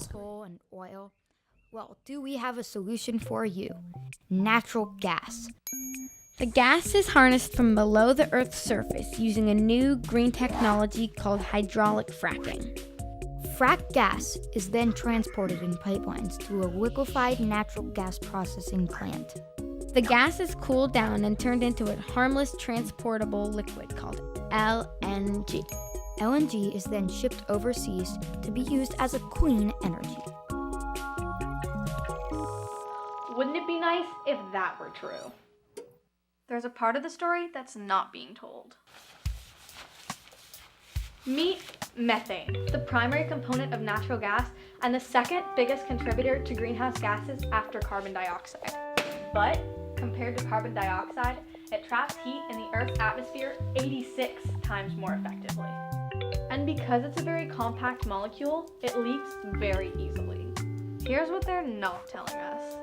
coal and oil? Well, do we have a solution for you? Natural gas. The gas is harnessed from below the Earth's surface using a new green technology called hydraulic fracking. Fracked gas is then transported in pipelines to a liquefied natural gas processing plant. The gas is cooled down and turned into a harmless transportable liquid called LNG. LNG is then shipped overseas to be used as a clean energy. Wouldn't it be nice if that were true? There's a part of the story that's not being told. Meet methane, the primary component of natural gas and the second biggest contributor to greenhouse gases after carbon dioxide. But compared to carbon dioxide, it traps heat in the Earth's atmosphere 86 times more effectively. And because it's a very compact molecule, it leaks very easily. Here's what they're not telling us.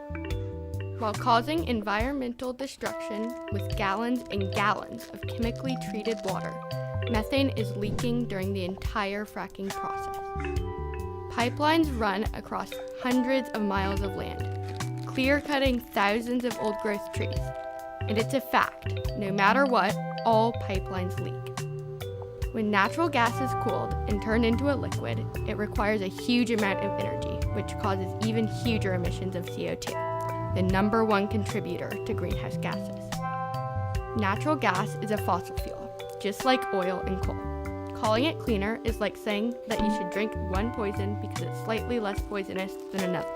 While causing environmental destruction with gallons and gallons of chemically treated water, methane is leaking during the entire fracking process. Pipelines run across hundreds of miles of land, clear-cutting thousands of old-growth trees. And it's a fact, no matter what, all pipelines leak. When natural gas is cooled and turned into a liquid, it requires a huge amount of energy, which causes even huger emissions of CO2, the number one contributor to greenhouse gases. Natural gas is a fossil fuel, just like oil and coal. Calling it cleaner is like saying that you should drink one poison because it's slightly less poisonous than another.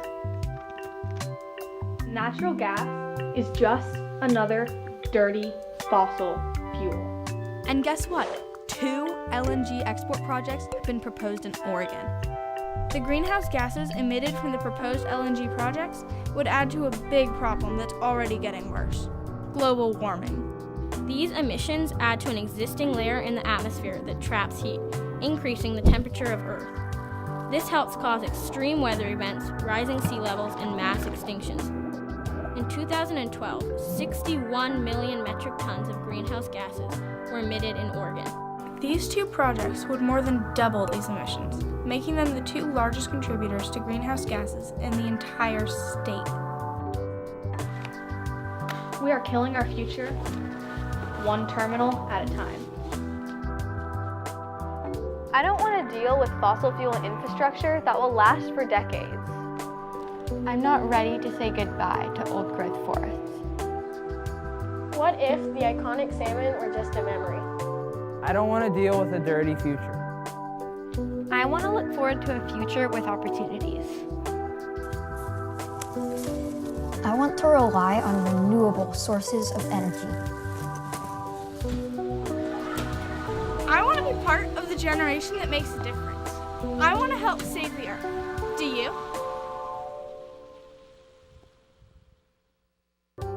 Natural gas is just another dirty fossil fuel. And guess what? 2 LNG export projects have been proposed in Oregon. The greenhouse gases emitted from the proposed LNG projects would add to a big problem that's already getting worse: global warming. These emissions add to an existing layer in the atmosphere that traps heat, increasing the temperature of Earth. This helps cause extreme weather events, rising sea levels, and mass extinctions. In 2012, 61 million metric tons of greenhouse gases were emitted in Oregon. These 2 projects would more than double these emissions, making them the 2 largest contributors to greenhouse gases in the entire state. We are killing our future, one terminal at a time. I don't want to deal with fossil fuel infrastructure that will last for decades. I'm not ready to say goodbye to old-growth forests. What if the iconic salmon were just a memory? I don't want to deal with a dirty future. I want to look forward to a future with opportunities. I want to rely on renewable sources of energy. I want to be part of the generation that makes a difference. I want to help save the Earth. Do you?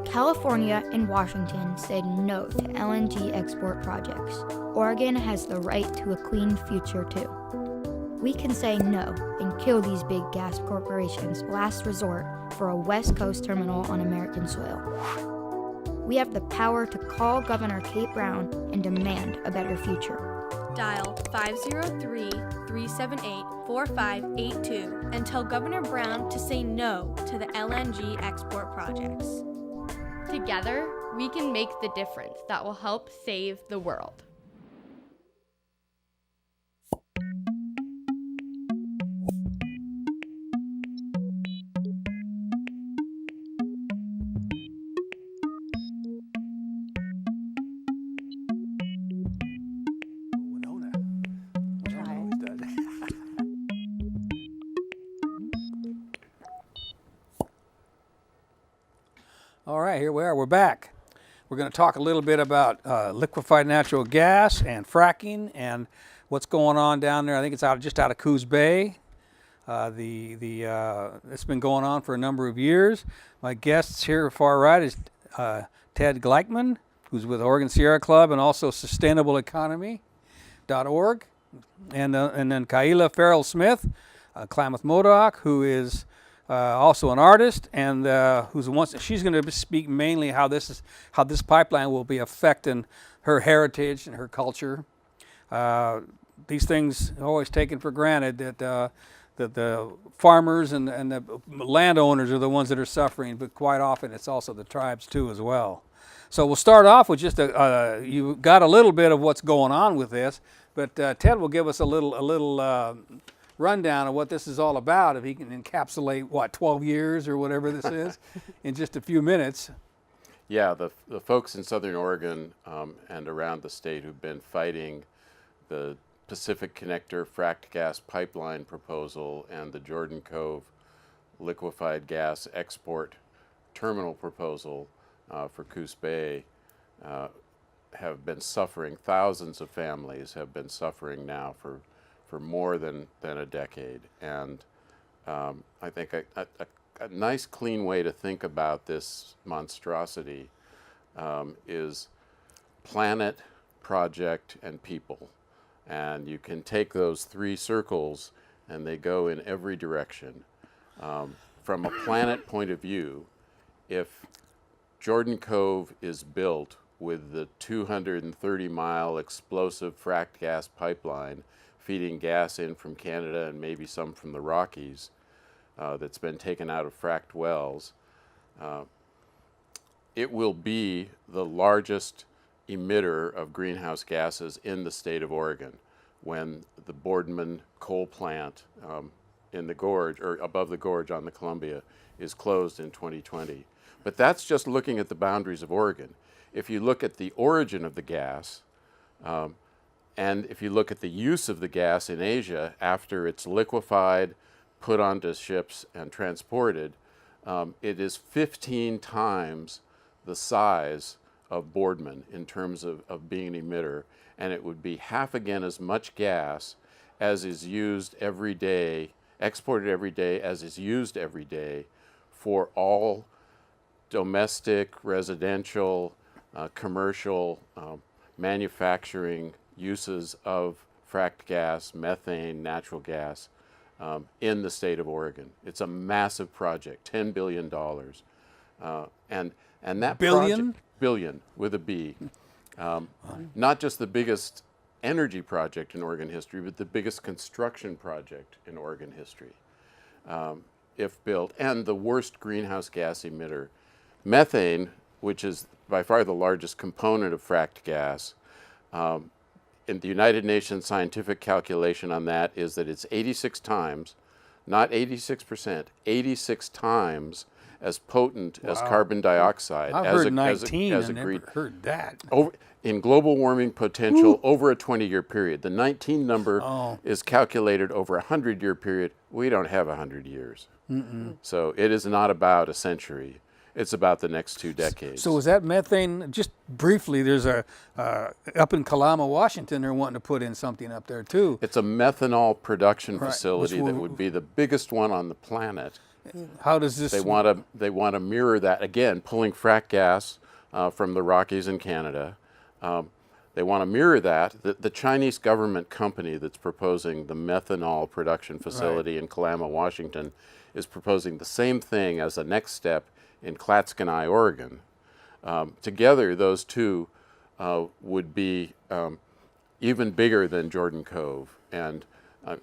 California and Washington said no to LNG export projects. Oregon has the right to a clean future too. We can say no and kill these big gas corporations' last resort for a West Coast terminal on American soil. We have the power to call Governor Kate Brown and demand a better future. Dial 503-378-4582 and tell Governor Brown to say no to the LNG export projects. Together, we can make the difference that will help save the world. All right, here we are. We're back. We're going to talk a little bit about liquefied natural gas and fracking and what's going on down there. I think it's just out of Coos Bay. It's been going on for a number of years. My guests here far right is Ted Gleichman, who's with Oregon Sierra Club and also sustainableeconomy.org. And then Kaila Farrell Smith, Klamath Modoc, who is also an artist, and she's going to speak mainly how this pipeline will be affecting her heritage and her culture. These things are always taken for granted that the farmers and the landowners are the ones that are suffering, but quite often it's also the tribes too as well. So we'll start off with just you got a little bit of what's going on with this, but Ted will give us a little rundown of what this is all about, if he can encapsulate 12 years or whatever this is in just a few minutes. Yeah, the folks in Southern Oregon and around the state who've been fighting the Pacific Connector fracked gas pipeline proposal and the Jordan Cove liquefied gas export terminal proposal for Coos Bay have been suffering. Thousands of families have been suffering now for more than a decade. And I think a nice, clean way to think about this monstrosity is planet, project, and people. And you can take those three circles and they go in every direction. From a planet point of view, if Jordan Cove is built with the 230-mile explosive fracked gas pipeline feeding gas in from Canada and maybe some from the Rockies that's been taken out of fracked wells, it will be the largest emitter of greenhouse gases in the state of Oregon when the Boardman coal plant in the gorge, or above the gorge on the Columbia, is closed in 2020. But that's just looking at the boundaries of Oregon. If you look at the origin of the gas, and if you look at the use of the gas in Asia after it's liquefied, put onto ships, and transported, it is 15 times the size of Boardman in terms of being an emitter, and it would be half again as much gas as is used every day, exported every day, as is used every day for all domestic, residential, commercial, manufacturing uses of fracked gas, methane, natural gas in the state of Oregon. It's a massive project, $10 billion. And that Billion? Billion with a B. Not just the biggest energy project in Oregon history, but the biggest construction project in Oregon history, if built, and the worst greenhouse gas emitter. Methane, which is by far the largest component of fracked gas, in the United Nations scientific calculation on that is that it's 86 times, not 86%, 86 times as potent as carbon dioxide. I've heard 19, I've never heard that. In global warming potential over a 20-year period. The 19 number is calculated over a 100-year period. We don't have 100 years. So it is not about a century. It's about the next 2 decades. So is that methane, just briefly, there's up in Kalama, Washington, they're wanting to put in something up there too. It's a methanol production facility that would be the biggest one on the planet. How does this? They want to mirror that, again, pulling frack gas from the Rockies in Canada. They want to mirror that. The Chinese government company that's proposing the methanol production facility in Kalama, Washington, is proposing the same thing as a next step in Clatskanie, Oregon. Together, those two would be even bigger than Jordan Cove, and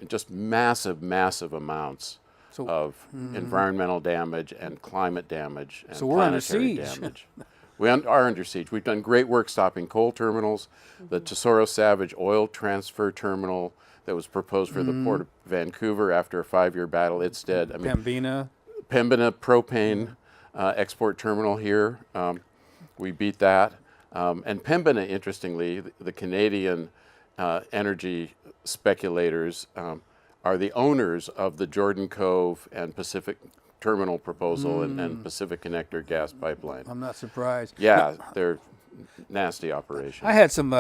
just massive, massive amounts of environmental damage and climate damage and so we're under siege. Damage. We are under siege. We've done great work stopping coal terminals. The Tesoro Savage oil transfer terminal that was proposed for the Port of Vancouver after a 5-year battle, it's dead. I mean, Pembina propane export terminal here. We beat that. And Pembina, interestingly, the Canadian energy speculators are the owners of the Jordan Cove and Pacific Terminal proposal and Pacific Connector gas pipeline. I'm not surprised. Yeah, they're nasty operations. I had some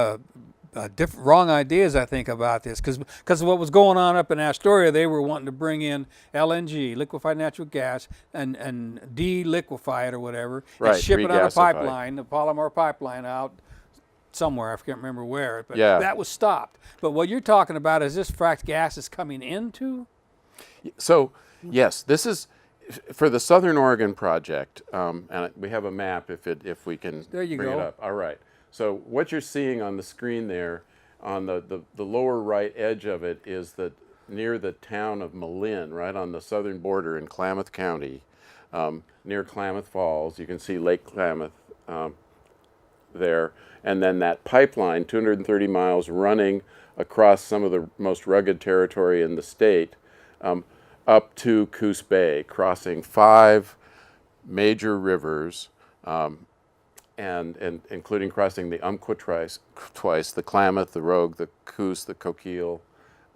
wrong ideas, I think, about this because what was going on up in Astoria, they were wanting to bring in LNG, liquefied natural gas, and de-liquefy it or whatever, and ship it on a pipeline, the Palomar pipeline out somewhere. I can't remember where, but that was stopped. But what you're talking about is this fracked gas is coming into? So, yes, this is for the Southern Oregon project, and we have a map if we can bring it up. All right. So what you're seeing on the screen there, on the lower right edge of it, is that near the town of Malin, right on the southern border in Klamath County, near Klamath Falls. You can see Lake Klamath there. And then that pipeline, 230 miles, running across some of the most rugged territory in the state, up to Coos Bay, crossing 5 major rivers, and including crossing the Umpqua twice, the Klamath, the Rogue, the Coos, the Coquille,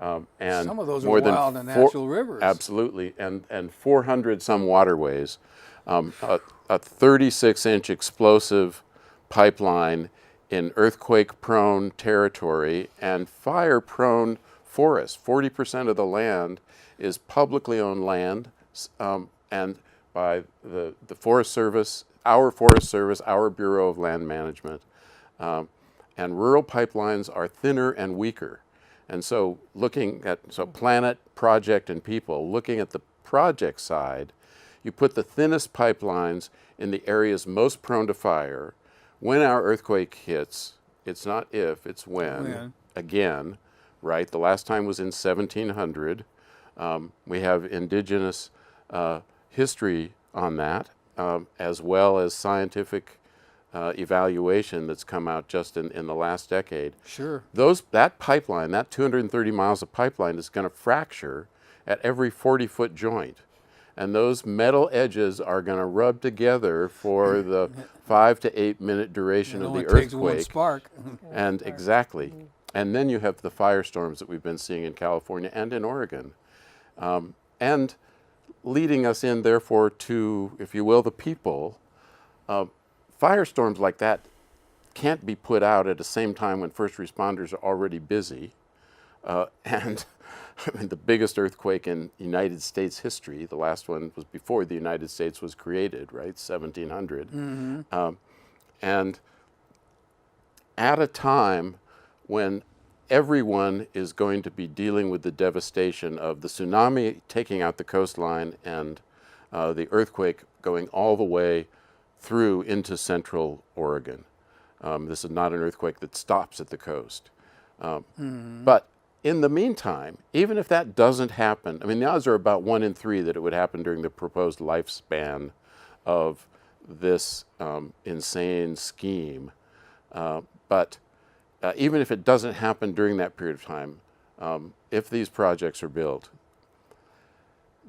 and Some of those more are than wild and natural rivers. Absolutely, and 400 some waterways, a 36-inch explosive pipeline in earthquake-prone territory and fire-prone forests. 40% of the land is publicly owned land, and by the Forest Service, our Bureau of Land Management. And rural pipelines are thinner and weaker. And so planet, project, and people, looking at the project side, you put the thinnest pipelines in the areas most prone to fire. When our earthquake hits, it's not if, it's when. Again, right? The last time was in 1700. We have indigenous history on that, as well as scientific evaluation that's come out just in the last decade. Sure. That pipeline, that 230 miles of pipeline is going to fracture at every 40-foot joint. And those metal edges are going to rub together for the 5 to 8 minute duration of the It takes one earthquake. spark. And exactly. And then you have the firestorms that we've been seeing in California and in Oregon. And leading us in, therefore, to, if you will, the people. Firestorms like that can't be put out at the same time when first responders are already busy. And I mean, the biggest earthquake in United States history, the last one was before the United States was created, right, 1700. And at a time when everyone is going to be dealing with the devastation of the tsunami taking out the coastline and the earthquake going all the way through into central Oregon. This is not an earthquake that stops at the coast. But in the meantime, even if that doesn't happen, I mean, the odds are about 1 in 3 that it would happen during the proposed lifespan of this insane scheme. But even if it doesn't happen during that period of time, if these projects are built,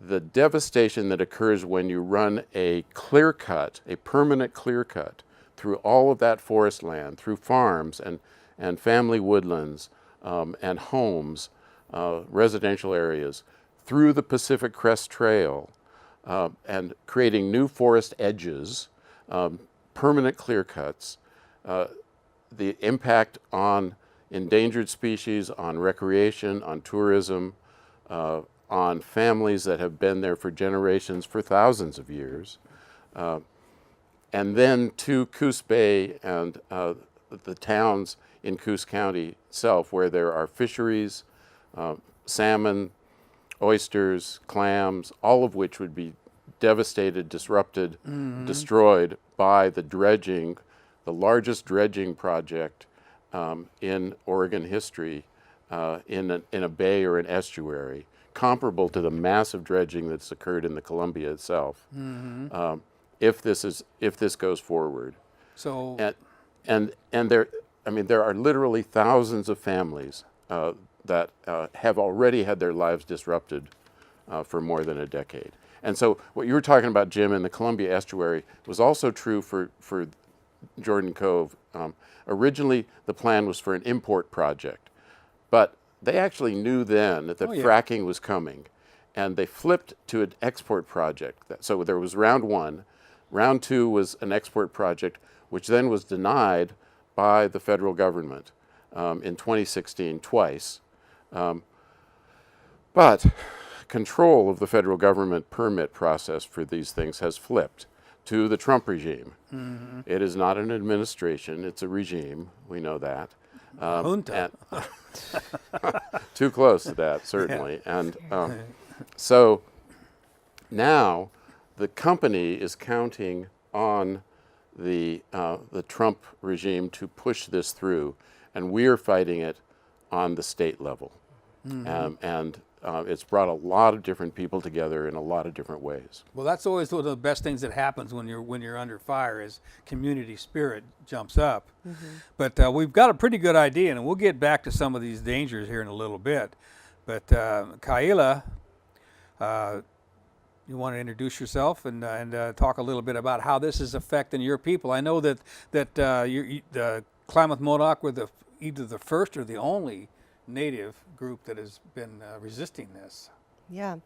the devastation that occurs when you run a clear cut, a permanent clear cut, through all of that forest land, through farms and family woodlands, and homes, residential areas, through the Pacific Crest Trail, and creating new forest edges, permanent clear cuts, the impact on endangered species, on recreation, on tourism, on families that have been there for generations, for thousands of years, and then to Coos Bay and the towns in Coos County itself, where there are fisheries, salmon, oysters, clams, all of which would be devastated, disrupted, destroyed by the dredging, the largest dredging project in Oregon history, in a bay or an estuary, comparable to the massive dredging that's occurred in the Columbia itself. If this goes forward. So and there are literally thousands of families that have already had their lives disrupted for more than a decade. And so what you were talking about, Jim, in the Columbia estuary was also true for Jordan Cove. Originally, the plan was for an import project, but they actually knew then that fracking was coming, and they flipped to an export project. So there was round 1. Round 2 was an export project, which then was denied by the federal government in 2016 twice. But control of the federal government permit process for these things has flipped to the Trump regime. It is not an administration, it's a regime, we know that. Junta. Too close to that, certainly. And so now the company is counting on the Trump regime to push this through, and we are fighting it on the state level. And it's brought a lot of different people together in a lot of different ways. Well, that's always one of the best things that happens when you're under fire is community spirit jumps up. But we've got a pretty good idea, and we'll get back to some of these dangers here in a little bit. But Kaila, you want to introduce yourself and talk a little bit about how this is affecting your people. I know that the Klamath-Modoc were either the first or the only native group that has been resisting this. Yeah,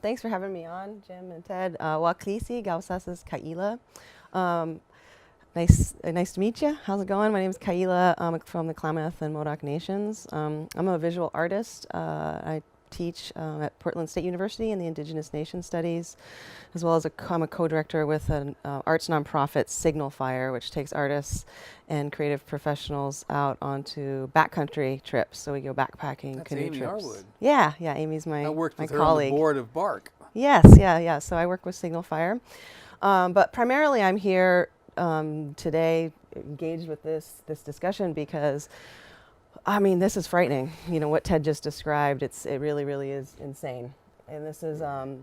thanks for having me on, Jim and Ted. Waklisi Gausasas Kaila. Nice to meet you. How's it going? My name is Kaila. I'm from the Klamath and Modoc Nations. I'm a visual artist. I teach at Portland State University in the Indigenous Nation Studies, as well as I'm a co-director with an arts nonprofit, Signal Fire, which takes artists and creative professionals out onto backcountry trips. So we go backpacking, That's canoe Amy trips. Harwood. Yeah, Amy's my I worked my with her colleague. on the board of BARC. Yes, yeah. So I work with Signal Fire. But primarily I'm here today engaged with this discussion because, I mean, this is frightening. You know, what Ted just described, it really, really is insane. And this is a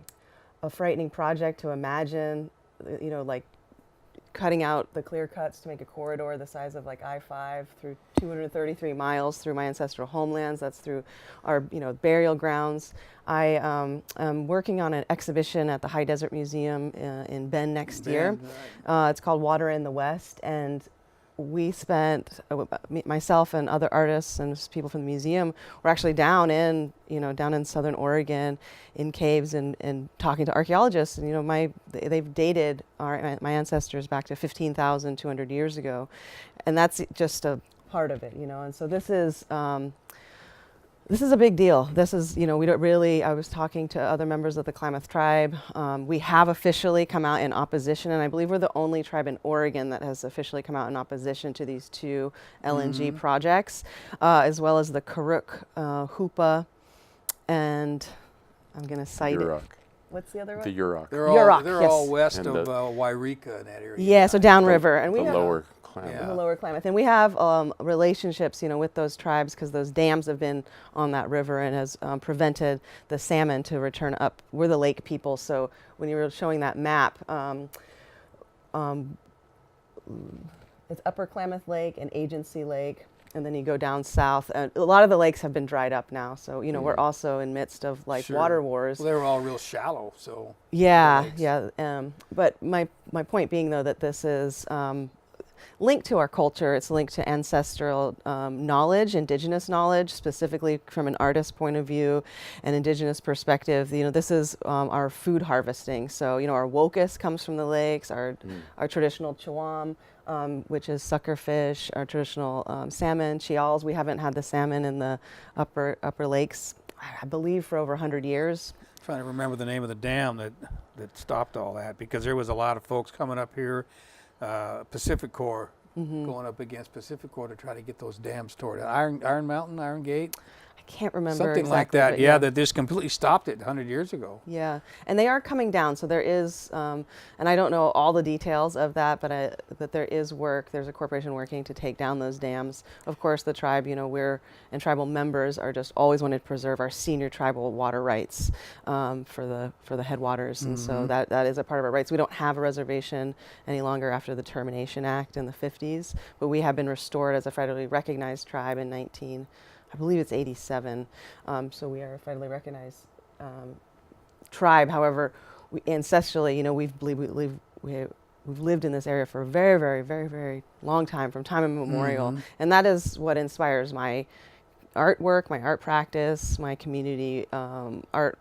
frightening project to imagine, you know, like cutting out the clear cuts to make a corridor the size of like I-5 through 233 miles through my ancestral homelands. That's through our, you know, burial grounds. I am working on an exhibition at the High Desert Museum in Bend next year. Right. It's called Water in the West, and we spent, myself and other artists and people from the museum were actually down in southern Oregon in caves and talking to archaeologists. And, you know, they've dated my ancestors back to 15,200 years ago. And that's just a part of it, you know. And so this is a big deal. This is, you know, we don't really, I was talking to other members of the Klamath tribe. We have officially come out in opposition, and I believe we're the only tribe in Oregon that has officially come out in opposition to these two LNG projects, as well as the Karuk, Hoopa, and I'm going to cite Yurok. it. What's the other one? The Yurok. They're Yurok, all yes. west And of Wairika in that area. Yeah, so downriver. And we The have lower Klamath. Yeah. the lower Klamath. And we have relationships, you know, with those tribes because those dams have been on that river and has prevented the salmon to return up. We're the lake people, so when you were showing that map, it's Upper Klamath Lake and Agency Lake, and then you go down south. And a lot of the lakes have been dried up now, so, you know, we're also in midst of like Sure. water wars. Well, they were all real shallow, so. Yeah, lakes. yeah. But my point being, though, that this is linked to our culture. It's linked to ancestral knowledge, indigenous knowledge, specifically from an artist point of view, an indigenous perspective. You know, this is our food harvesting. So, you know, our wokus comes from the lakes, our traditional chawam, which is suckerfish, our traditional salmon, chials. We haven't had the salmon in the upper lakes, I believe, for over 100 years. Trying to remember the name of the dam that stopped all that, because there was a lot of folks coming up here, Pacific Corps, going up against Pacific Corps to try to get those dams toward Iron Mountain, Iron Gate. I can't remember Something like exactly, that, but yeah, that just completely stopped it 100 years ago. Yeah, and they are coming down. So there is, and I don't know all the details of that, but there is work. There's a corporation working to take down those dams. Of course, the tribe, you know, and tribal members are just always wanted to preserve our senior tribal water rights for the headwaters, and so that is a part of our rights. We don't have a reservation any longer after the Termination Act in the 50s, but we have been restored as a federally recognized tribe in I believe it's 87, so we are a federally recognized tribe. However, ancestrally, you know, we've lived in this area for a very, very, very, very long time, from time immemorial, and that is what inspires my artwork, my art practice, my community art.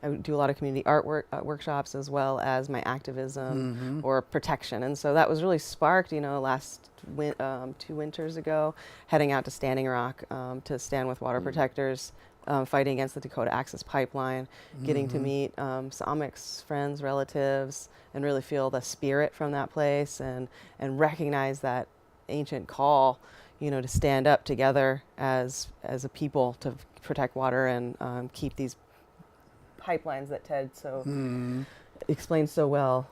I do a lot of community art workshops, as well as my activism or protection. And so that was really sparked, you know, last 2 winters ago, heading out to Standing Rock to stand with water protectors, fighting against the Dakota Access Pipeline, getting to meet Samix friends, relatives, and really feel the spirit from that place and recognize that ancient call, you know, to stand up together as a people to protect water and keep these pipelines that Ted explained so well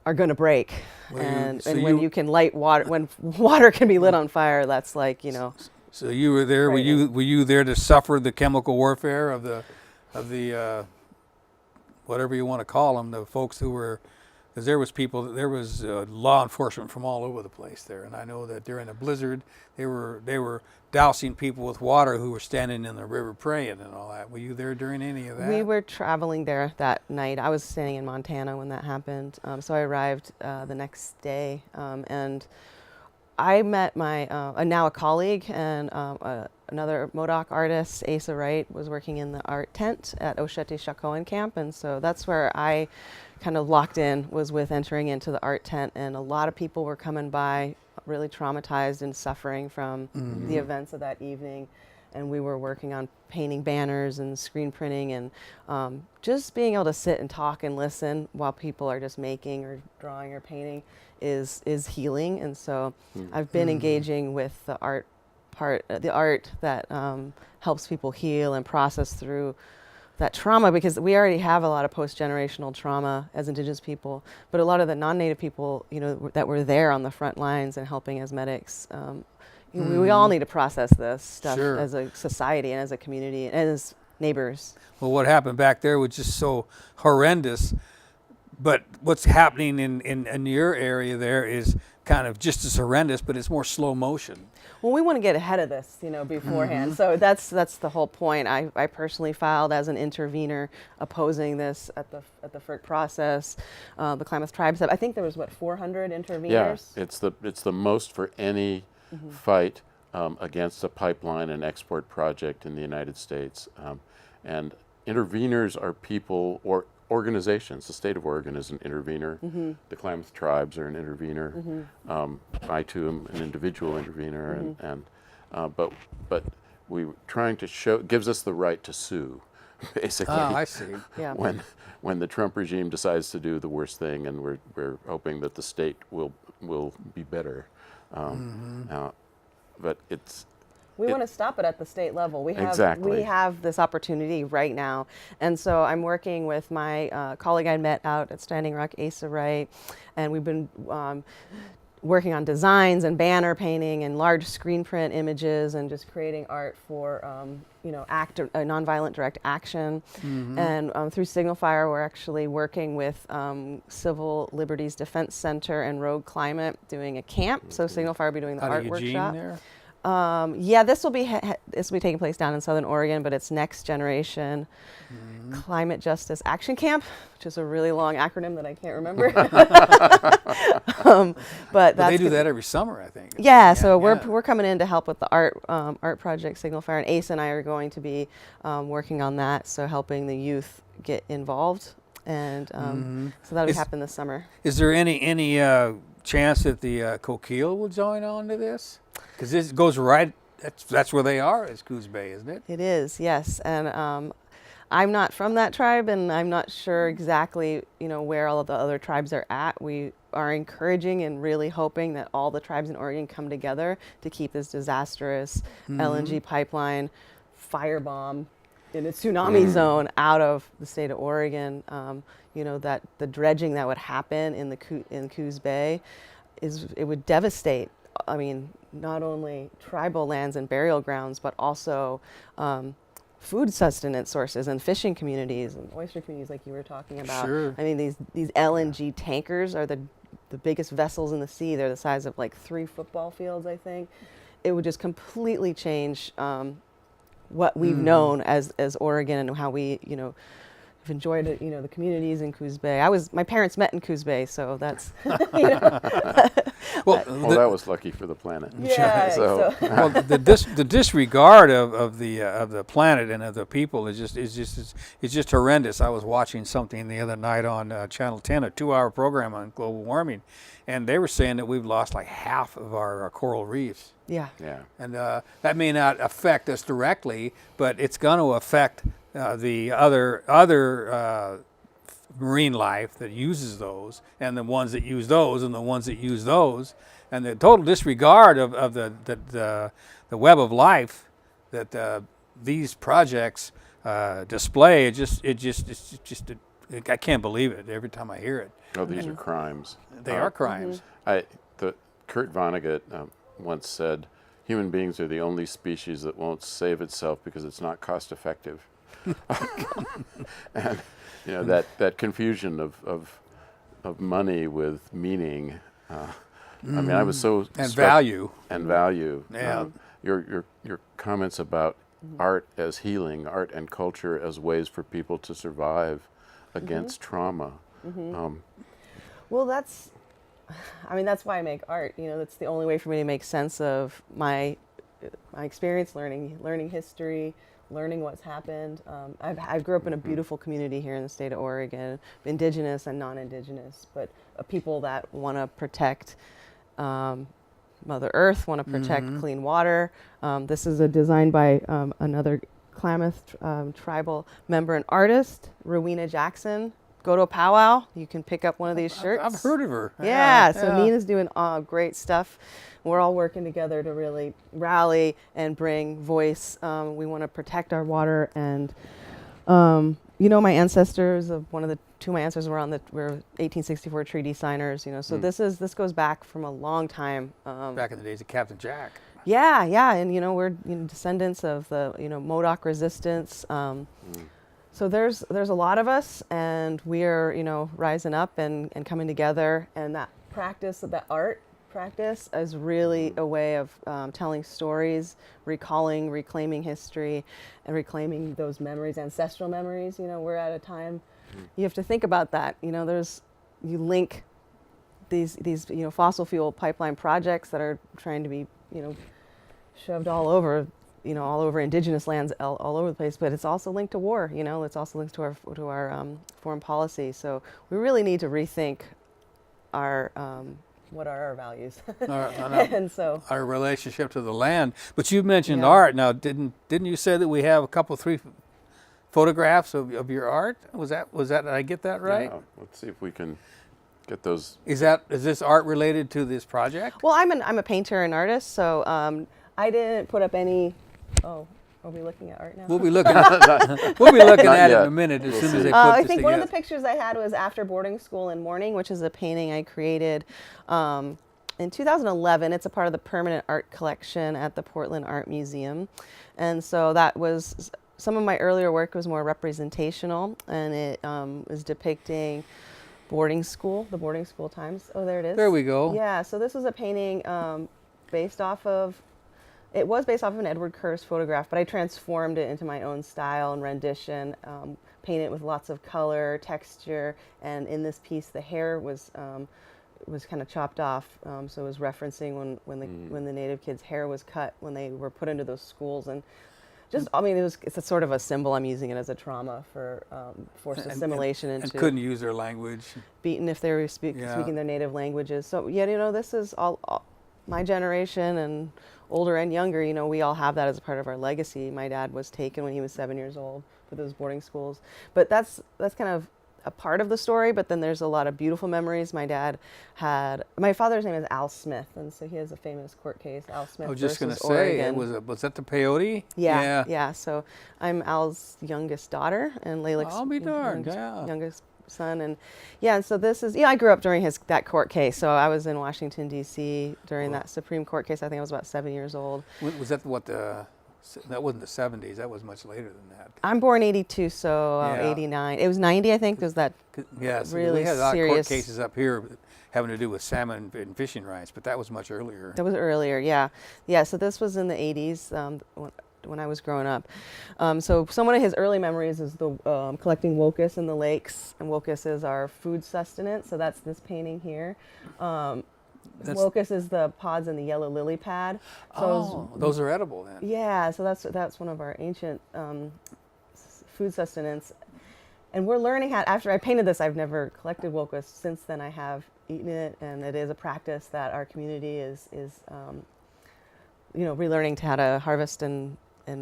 are going to break. Well, and so when you can light water, when water can be lit on fire, that's like, you know, So you were there. Were you there to suffer the chemical warfare of the whatever you want to call them, the folks who were, because there was law enforcement from all over the place there, and I know that during a blizzard they were dousing people with water who were standing in the river praying and all that. Were you there during any of that? We were traveling there that night. I was staying in Montana when that happened, so I arrived the next day, and I met my now a colleague and another Modoc artist, Asa Wright, was working in the art tent at Oshete Shakoan camp, and so that's where I kind of locked in, was with entering into the art tent, and a lot of people were coming by really traumatized and suffering from the events of that evening, and we were working on painting banners and screen printing, and just being able to sit and talk and listen while people are just making or drawing or painting is healing. And so I've been engaging with the art part, the art that helps people heal and process through that trauma, because we already have a lot of post-generational trauma as Indigenous people, but a lot of the non-Native people, that were there on the front lines and helping as medics, we all need to process this stuff as a society and as a community and as neighbors. Well, what happened back there was just so horrendous, but what's happening in your area there is kind of just as horrendous, but it's more slow motion. Well, we want to get ahead of this, beforehand. So that's the whole point. I personally filed as an intervener opposing this at the FERC process. The Klamath Tribes have, I think there was 400 interveners. Yeah, it's the most for any fight against a pipeline and export project in the United States. And interveners are people or organizations. The state of Oregon is an intervener. The Klamath Tribes are an intervener. I too am an individual intervener, but we trying to show, gives us the right to sue, basically. Oh, I see. Yeah. When the Trump regime decides to do the worst thing, and we're hoping that the state will be better. But we want to stop it at the state level. We Exactly. have this opportunity right now. And so I'm working with my colleague I met out at Standing Rock, Asa Wright, and we've been working on designs and banner painting and large screen print images and just creating art for nonviolent direct action. And through Signal Fire, we're actually working with Civil Liberties Defense Center and Rogue Climate doing a camp. So Signal Fire will be doing the art workshop. There? Yeah, this will be taking place down in Southern Oregon, but it's Next Generation Climate Justice Action Camp, which is a really long acronym that I can't remember. But they do that every summer, I think. Yeah, so we're coming in to help with the art project Signal Fire, and Ace and I are going to be working on that, so helping the youth get involved, and so that'll happen this summer. Is there any chance that the Coquille will join on to this? Because this goes right, that's where they are, is Coos Bay, isn't it? It is, yes. And I'm not from that tribe, and I'm not sure exactly, where all of the other tribes are at. We are encouraging and really hoping that all the tribes in Oregon come together to keep this disastrous LNG pipeline firebomb in a tsunami zone out of the state of Oregon. That the dredging that would happen in Coos Bay it would devastate, not only tribal lands and burial grounds, but also food sustenance sources and fishing communities and oyster communities like you were talking about. Sure. These LNG tankers are the biggest vessels in the sea. They're the size of like 3 football fields, I think. It would just completely change what we've known as Oregon and how we, have enjoyed it, the communities in Coos Bay. My parents met in Coos Bay, so that's, Well, that was lucky for the planet. Yeah, well, the disregard of the planet and of the people is just horrendous. I was watching something the other night on Channel 10, a 2-hour program on global warming, and they were saying that we've lost like half of our coral reefs. Yeah. And that may not affect us directly, but it's going to affect the other marine life that uses those, and the ones that use those, and the ones that use those, and the total disregard of the web of life that these projects display. I can't believe it every time I hear it. Oh, these are crimes. They are crimes. Kurt Vonnegut once said, human beings are the only species that won't save itself because it's not cost effective. And you know, that confusion of money with meaning. I mean, I was so And struck- value. and value. Yeah. Your comments about art as healing, art and culture as ways for people to survive against trauma. Well, that's why I make art. You know, that's the only way for me to make sense of my experience learning history, learning what's happened. I grew up in a beautiful community here in the state of Oregon, Indigenous and non-Indigenous, but people that want to protect Mother Earth, want to protect clean water. This is a design by another Klamath tribal member and artist, Rowena Jackson. Go to a powwow, you can pick up one of these shirts. I've heard of her. Yeah, so Nina's doing great stuff. We're all working together to really rally and bring voice. We want to protect our water, and you know, my ancestors, two of my ancestors were 1864 treaty signers. You know, so this goes back from a long time. Back in the days of Captain Jack. Yeah, and you know, we're descendants of the Modoc resistance. So there's a lot of us, and we're rising up and coming together, and that art practice is really a way of telling stories, reclaiming history, and reclaiming those memories, ancestral memories. You know, we're at a time you have to think about that. You know, you link these fossil fuel pipeline projects that are trying to be shoved all over Indigenous lands all over the place, but it's also linked to war. You know, it's also linked to our foreign policy. So we really need to rethink our what are our values, and so our relationship to the land. But you mentioned art. Now, didn't you say that we have three photographs of your art? Was that? Did I get that right? Yeah. Let's see if we can get those. Is this art related to this project? Well, I'm a painter and artist, so I didn't put up any. Oh, are we looking at art now? We'll be looking at we'll be looking at it in yet. a minute as We'll soon as see. they put I this think together. one of the pictures I had was after boarding school in mourning, which is a painting I created in 2011. It's a part of the permanent art collection at the Portland Art Museum, and so that was some of my earlier work was more representational, and it was depicting the boarding school times. Oh, there it is. There we go. Yeah, so this was a painting based off of an Edward Kerr's photograph, but I transformed it into my own style and rendition, painted it with lots of color, texture, and in this piece the hair was kind of chopped off, so it was referencing when the Native kids' hair was cut when they were put into those schools, and it's a sort of a symbol. I'm using it as a trauma for forced assimilation and couldn't use their language. Beaten if they were speaking their native languages. So this is all my generation and older and younger. You know, we all have that as a part of our legacy. My dad was taken when he was 7 years old for those boarding schools, but that's kind of a part of the story. But then there's a lot of beautiful memories. My father's name is Al Smith, and so he has a famous court case, Al Smith I was just going to versus say, Oregon. was that the peyote? Yeah. So I'm Al's youngest daughter and Laylick's I'll be darned, yeah. youngest son, and so this is I grew up during that court case. So I was in Washington D.C. during that Supreme Court case. I think I was about 7 years old. Was that that wasn't the 70s? That was much later than that. I'm born 82, so 89. It was 90, I think. There's that Yes, really we had a lot of court serious cases up here having to do with salmon and fishing rights, but that was much earlier. That was earlier, yeah. So this was in the 80s when I was growing up. So one of his early memories is the collecting wokus in the lakes, and wokus is our food sustenance. So that's this painting here. Wokus is the pods in the yellow lily pad. So those are edible then. Yeah, so that's one of our ancient food sustenance. And we're learning how, after I painted this, I've never collected wokus. Since then I have eaten it, and it is a practice that our community is relearning how to harvest and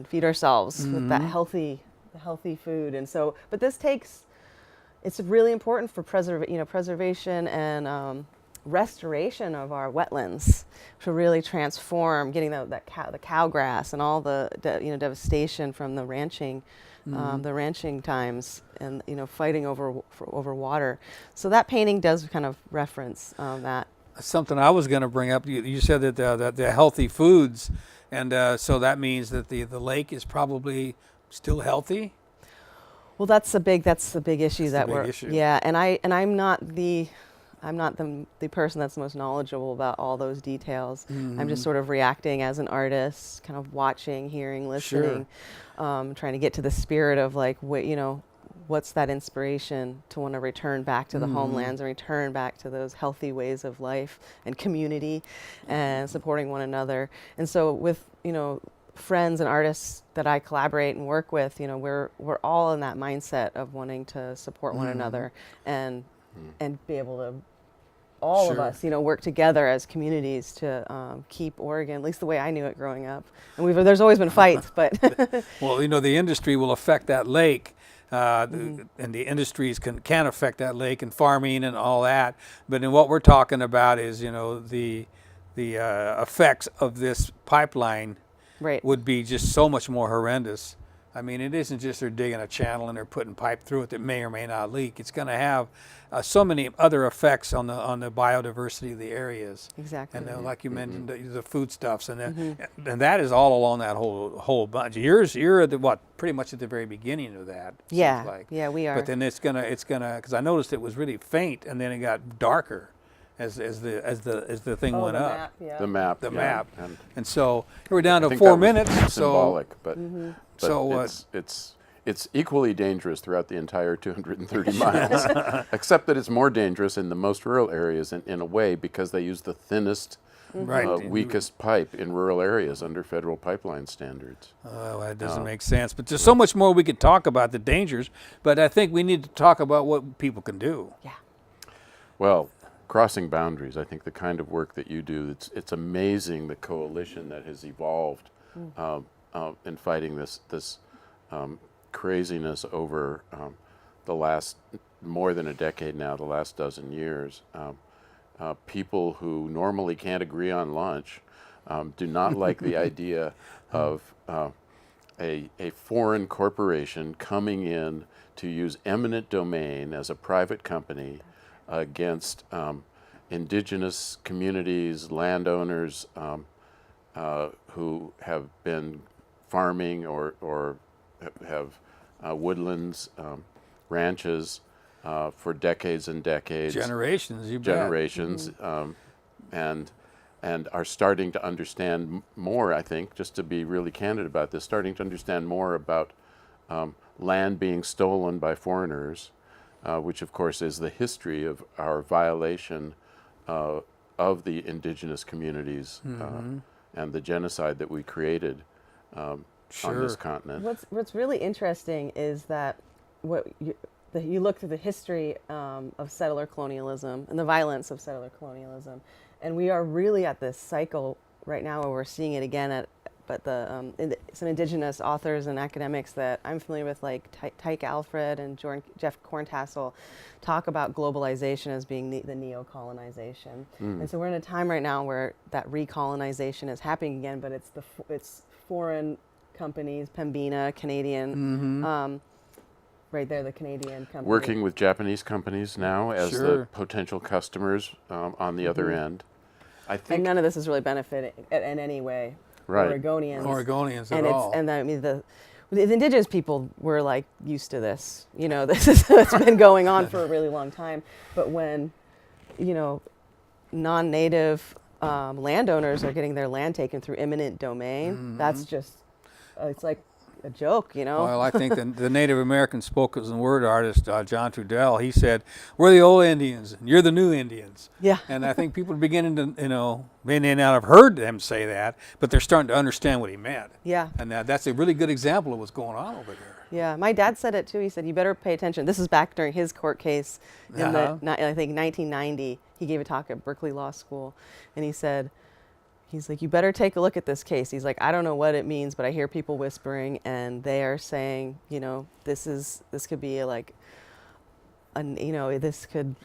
feed ourselves with that healthy food. And so, but it's really important for preservation and restoration of our wetlands to really transform, getting the cow grass and all the devastation from the ranching times, and fighting over water. So that painting does kind of reference that. Something I was going to bring up. You said that the healthy foods, and so that means that the lake is probably still healthy. Well, that's the big issue That's the big issue. Yeah, and I'm not the person that's most knowledgeable about all those details. I'm just sort of reacting as an artist, kind of watching, hearing, listening, trying to get to the spirit of like what's that inspiration to want to return back to the homelands and return back to those healthy ways of life and community and supporting one another. And so with, friends and artists that I collaborate and work with, we're all in that mindset of wanting to support one another and be able to all of us, work together as communities to keep Oregon, at least the way I knew it growing up. And there's always been fights, but well, the industry will affect that lake. And the industries can affect that lake and farming and all that. But then what we're talking about is, the effects of this pipeline would be just so much more horrendous. I mean, it isn't just they're digging a channel and they're putting pipe through it that may or may not leak. It's going to have so many other effects on the biodiversity of the areas. Exactly. And like you mentioned, the foodstuffs and that is all along that whole bunch. You're at pretty much at the very beginning of that. Yeah. Seems like. Yeah, we are. But then it's gonna because I noticed it was really faint and then it got darker as the thing went up. The map. And so we're down to think 4 that was minutes. Symbolic, but so it's equally dangerous throughout the entire 230 miles, except that it's more dangerous in the most rural areas in a way because they use the thinnest, weakest pipe in rural areas under federal pipeline standards. Oh, that doesn't make sense. But there's so much more we could talk about the dangers, but I think we need to talk about what people can do. Yeah. Well, crossing boundaries, I think the kind of work that you do, it's amazing the coalition that has evolved in fighting this craziness over the last more than a decade now, the last dozen years. People who normally can't agree on lunch do not like the idea of a foreign corporation coming in to use eminent domain as a private company against indigenous communities, landowners who have been farming or have woodlands, ranches for decades and decades. Generations, you bet. Generations, and are starting to understand more, I think, just to be really candid about this, starting to understand more about land being stolen by foreigners, which of course is the history of our violation of the indigenous communities and the genocide that we created on this continent. What's really interesting is that you look through the history of settler colonialism and the violence of settler colonialism, and we are really at this cycle right now where we're seeing it again but some indigenous authors and academics that I'm familiar with, like Tyke Alfred and Jeff Corntassel, talk about globalization as being the neo-colonization. And so we're in a time right now where that recolonization is happening again, but it's foreign companies, Pembina, Canadian, right there, the Canadian company. Working with Japanese companies now as the potential customers on the other end. I think, and none of this is really benefiting in any way Oregonians at all. And I mean, the indigenous people were like used to this. This is what's been going on for a really long time. But when, non-native landowners are getting their land taken through eminent domain, that's just, it's like a joke, Well, I think the Native American spoken word artist, John Trudell, he said, we're the old Indians, and you're the new Indians. Yeah. And I think people are beginning to, may not have heard them say that, but they're starting to understand what he meant. Yeah. And that's a really good example of what's going on over there. Yeah, my dad said it too. He said, you better pay attention. This is back during his court case in I think 1990. He gave a talk at Berkeley Law School, and he's like, you better take a look at this case. He's like, I don't know what it means, but I hear people whispering, and they are saying, this could be this could,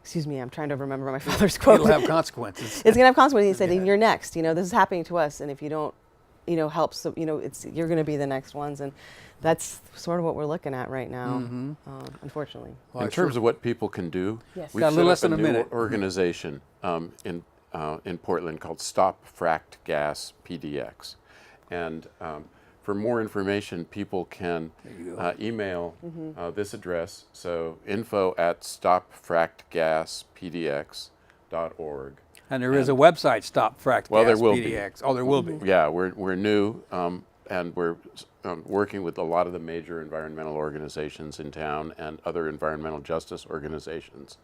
excuse me, I'm trying to remember my father's quote. It'll have consequences. It's going to have consequences. He said, you're next. This is happening to us, and if you don't, helps. You're going to be the next ones, and that's sort of what we're looking at right now, unfortunately. Well, in terms of what people can do, Yes. we've Got a set little up less than a new minute. organization in Portland called Stop Fracked Gas PDX, and for more information, people can email this address. So info@stopfrackedgaspdx.org. And there is a website, Stop Fracked Well, Gas there will be. PDX. Oh, there will be. Yeah, we're new, and we're working with a lot of the major environmental organizations in town and other environmental justice organizations.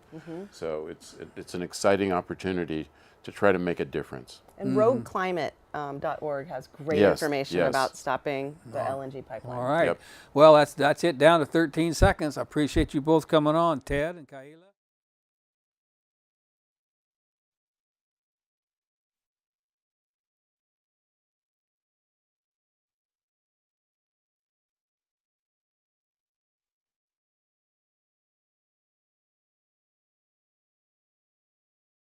So it's an exciting opportunity to try to make a difference. And rogueclimate.org has great Yes, information yes. about stopping the LNG pipeline. All right. Yep. Well, that's it. Down to 13 seconds. I appreciate you both coming on, Ted and Kaila.